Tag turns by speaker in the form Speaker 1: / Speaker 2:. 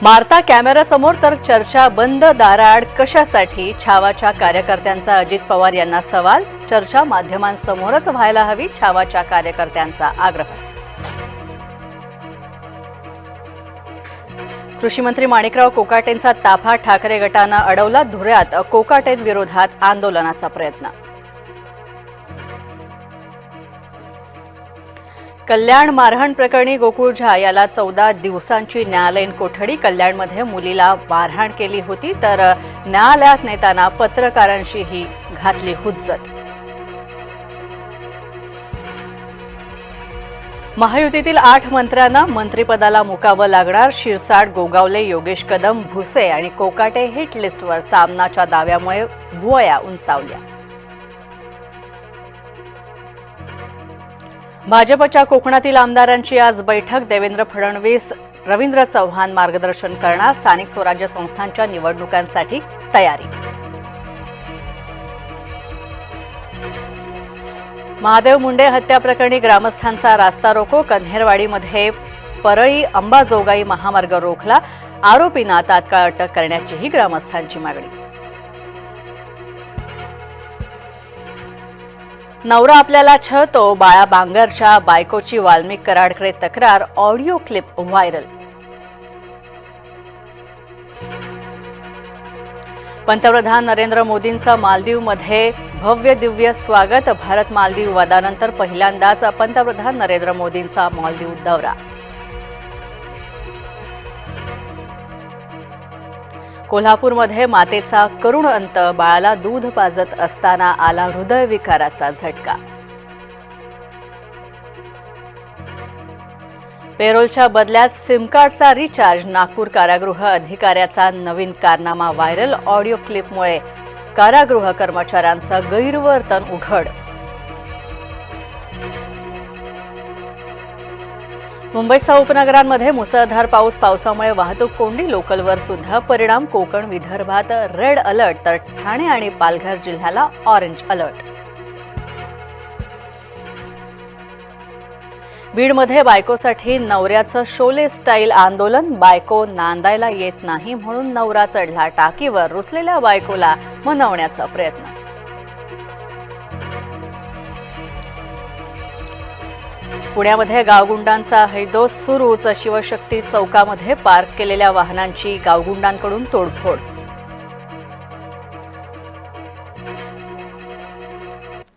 Speaker 1: मारता कॅमेऱ्यासमोर तर चर्चा बंद दाराआड कशासाठी? छावाच्या कार्यकर्त्यांचा अजित पवार यांना सवाल. चर्चा माध्यमांसमोरच व्हायला हवी, छावाच्या कार्यकर्त्यांचा आग्रह. कृषी मंत्री माणिकराव कोकाटेंचा ताफा ठाकरे गटानं अडवला. धुळ्यात कोकाटेंविरोधात आंदोलनाचा प्रयत्न. कल्याण मारहाण प्रकरणी गोकुळ झा याला 14 दिवसांची न्यायालयीन कोठडी. कल्याणमध्ये मुलीला मारहाण केली होती, तर न्यायालयात नेताना पत्रकारांशीही घातली हुज्जत. महायुतीतील 8 मंत्र्यांना मंत्रिपदाला मुकावं लागणार. शिरसाट, गोगावले, योगेश कदम, भुसे आणि कोकाटे हिट लिस्टवर. सामनाच्या दाव्यामुळे भुवया उंचावल्या. भाजपच्या कोकणातील आमदारांची आज बैठक. देवेंद्र फडणवीस, रवींद्र चव्हाण मार्गदर्शन करणार. स्थानिक स्वराज्य संस्थांच्या निवडणुकांसाठी तयारी. महादेव मुंडे हत्या प्रकरणी ग्रामस्थांचा रास्ता रोको. कन्हेरवाडीमध्ये परळी अंबाजोगाई महामार्ग रोखला. आरोपींना तात्काळ अटक करण्याचीही ग्रामस्थांची मागणी. नवरा आपल्याला छळतो. बाळा बांगरच्या बायकोची वाल्मिक कराडकडे तक्रार. Audio clip viral. पंतप्रधान नरेंद्र मोदींचं मालदीवमध्ये भव्य दिव्य स्वागत. भारत मालदीव वादानंतर पहिल्यांदाच पंतप्रधान नरेंद्र मोदींचा मालदीव दौरा. कोल्हापूरमध्ये मातेचा करुण अंत. बाळाला दूध पाजत असताना आला हृदयविकाराचा झटका. पेरोलच्या बदल्यात सिम कार्डचा रिचार्ज. नागपूर कारागृह अधिकाऱ्याचा नवीन कारनामा व्हायरल. ऑडिओ क्लिपमुळे कारागृह कर्मचाऱ्यांचं गैरवर्तन उघड. मुंबईसह उपनगरांमध्ये मुसळधार पाऊस. पावसामुळे वाहतूक कोंडी. लोकलवर सुद्धा परिणाम. कोकण विदर्भात रेड अलर्ट, तर ठाणे आणि पालघर जिल्ह्याला ऑरेंज अलर्ट. बीडमध्ये बायकोसाठी नवऱ्याचं शोले स्टाईल आंदोलन. बायको नांदायला येत नाही म्हणून नवरा चढला टाकीवर. रुसलेल्या बायकोला मनवण्याचा प्रयत्न. पुण्यामध्ये गावगुंडांचा हैदोस सुरूच. शिवशक्ती चौकामध्ये पार्क केलेल्या वाहनांची गावगुंडांकडून तोडफोड.